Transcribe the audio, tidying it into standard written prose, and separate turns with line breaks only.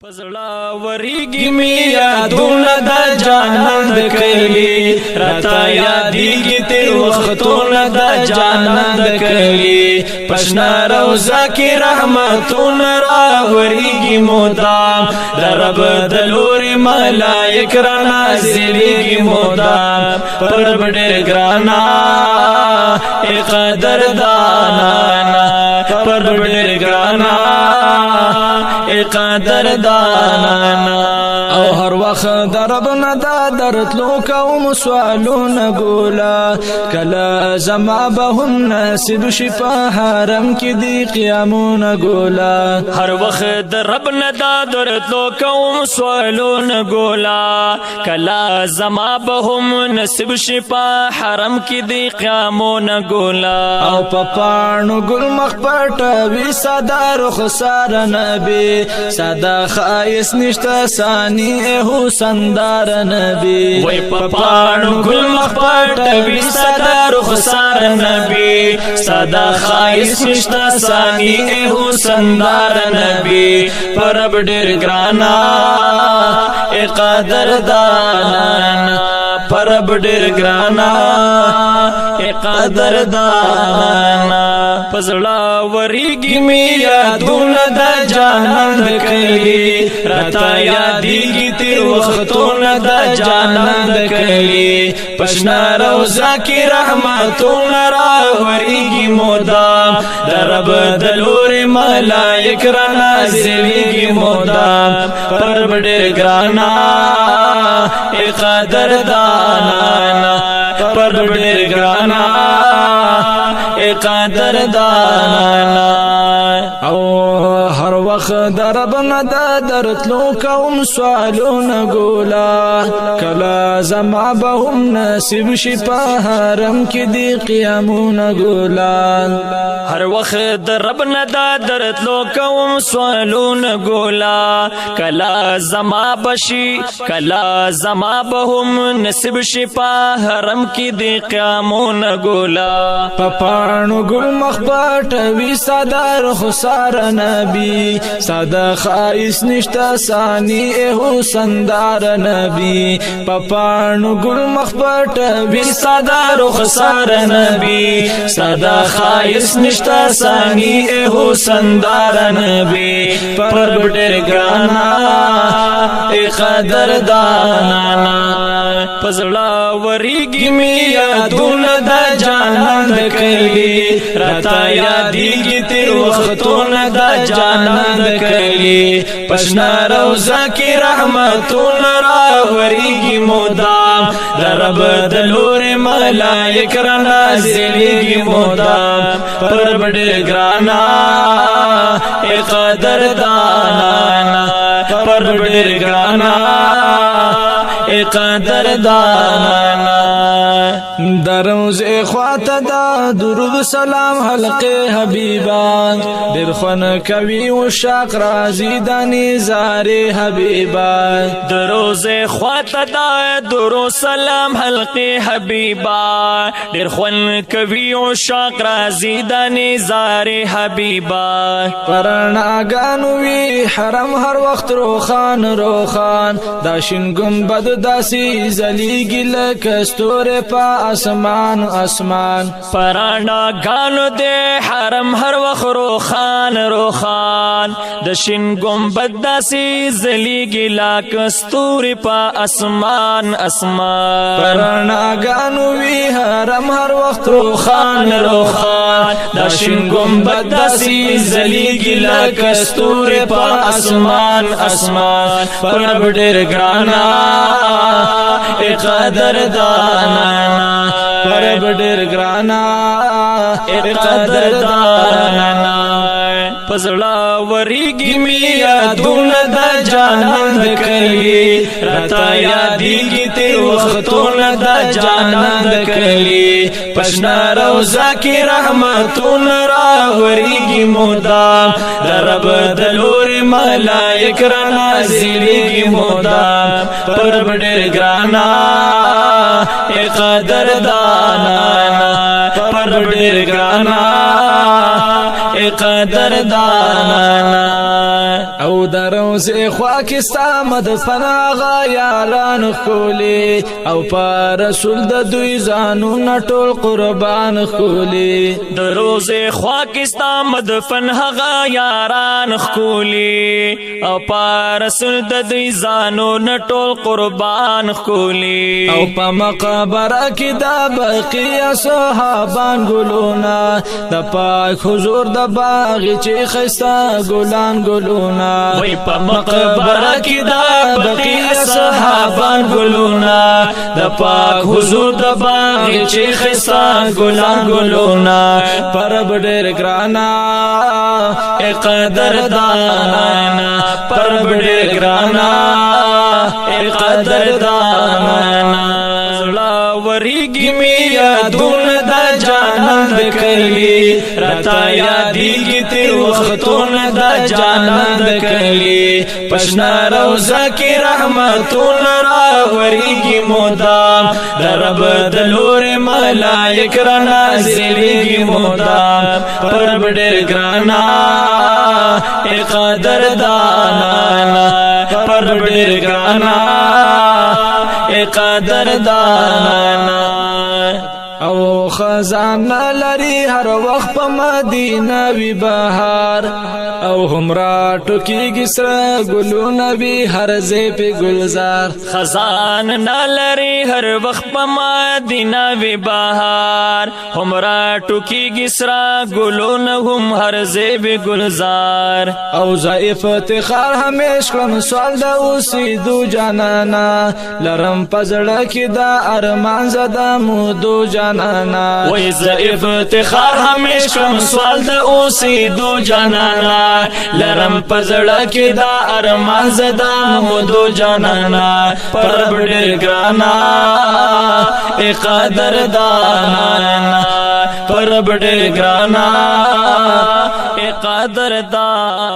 پزړه وریږي می یادونه د جانان د کلی راته یادېږي تیر وختونه د جانان د کلی پشنا روزه کې رحمتونه راوریږي مدام د رب د لورې ملایک را نازلېږي مدام پر رب ډېر ګرانا ای قدردانا پر رب ډېر ګرانا ای قدردانا
او هر وخت دربنا دا درتلو کوم سوالونه ګولا کله زما به هم نصیب شي په حرم کې دی قیامونه ګولا
هر وخت دربنا دا درتلو کوم سوالونه ګولا کله زما به هم نصیب شي په حرم کې دی قیامونه ګولا
او په پاڼو ګل مخ پټوي ساده رخسار نبی ساده خایس نشته ثاني حسندار نبی
وای په پاڼو ګل مخ پټوي ساده رخسار نبی ساده خایس نشته ثاني حسندار نبی پر رب ډېر ګرانا ای قدردانا پر رب ډېر ګرانا ای قدردانا پزړه وریږي می یادونه د جانان د کلی راته یادېږي تیر وختونه د جانان د کلی پشنا روزه کې رحمتونه راوریږي مدام د رب د لورې ملایک را نازلېږي مدام پر رب ډېر ګرانا ای قدردانا پر رب ډېر ګرانا ای قدردانا
او هر وخت دربنا دا درتلو کوم سوالونه ګولا کله زما به هم نصیب شي په حرم کې دی قیامونه ګولا
هر وخت دربنا دا درتلو کوم سوالونه ګولا کله زما بشي کله زما به هم نصیب شي په حرم کې دی قیامونه ګولا
په پاڼو ګل مخ پټوي ساده رخسار نبی ساده خایس نشته ثاني حسندار نبی په پاڼو ګل مخ پټوي
ساده رخسار نبی ساده خایس نشته ثاني حسندار نبی پر ډېر ګرانا ای قدردانا پزړه وریږي می یادونه د جانان د کلی راته یادېږي تیر وختونه د جانان د کلی پشنا روزه کې رحمتونه راوریږي مدام د رب د لورې ملایک را نازلېږي مدام پر رب ډېر ګرانا ای قدردانا پر رب ډېر ګرانا ای قدردانا
دروز خواته دا درود سلام حلقه حبیبان در خون کوي و شاق رازی د نزار حبیبان
دروز خواته دا درود سلام حلقه حبیبان در خون کوي و شاق رازی د نزار حبیبان
پرناګانو وی حرم هر وخت روخان روخان داشین گنبد داسی زلیږي لکه ستوره په اسمان اسمان
پرانا گانو دے حرم هر وخت روخان روخان د شین گنبد داسې زلیږي لکه ستوري په اسمان اسمان
پرانا گانو وی حرم هر وخت
روخان روخان د شین گنبد داسې زلیږي لکه ستوري په اسمان اسمان پر رب ډېر ګرانا ای قدردانا
پر رب ډېر ګرانا
ای قدردانا پزړه وریږي می یادونه د جانان د کلی راته یادېږي تیر وختونه د جانان د کلی پشنا روزه کې رحمتونه راوریږي مدام د رب د لورې ملایک را نازلېږي مدام پر رب ډېر ګرانا ای قدردانا پر رب ډېر ګرانا قدردانا
او دروز خوا کې ستا مد پناغه یاران خولی او پا رسول د دوی ځانونه ټول قربان خولی
د روز خوا کې ستا مدفن هغه یاران خولی او پا رسول د دوی ځانونه ټول قربان خولی
او په مقبره کې دا بقیه صحابان ګلونه د پاک حضور د باغ چې خسته ګلان ګلونه
وای په مقبره کې دا بقیه صحابان ګلونه د پاک حضور د باغ چې خسته ګلان ګلونه
پرب ډېر ګرانا
قدردانا پرب ډېر ګرانا قدردانا وریږي می یادونه د جانان د کلی راته یادېږي تېر وختونه د جانان د کلی پشنا روضه کې رحمتونه راوریږي مدام د رب د لورې ملایک را نازلېږي مدام پرب ډېر ګرانا قدردانا پرب ډېر ګرانا قدردانا
او خزانه لري هر وخت په مدینه وی بهار او همرا ټوکیږي سره ګلونه وی هر ځای په گلزار
خزان نالری هر وخت په مدینه وی بهار همرا ټوکیږي سره ګلونه هم هر ځای په گلزار
او ضعیف افتخار همیش کوم سوال د اوسېدو جانانا لرم پزړه کې دا ارمان زده مودو جانانا
وای ضعیف افتخار همیش کوم سوال د اوسېدو جانانا لرم پزړه کې دا ارمان زده مودو جانانا پرب ډېر ګرانا قدردانا پرب ډېر ګرانا قدردانا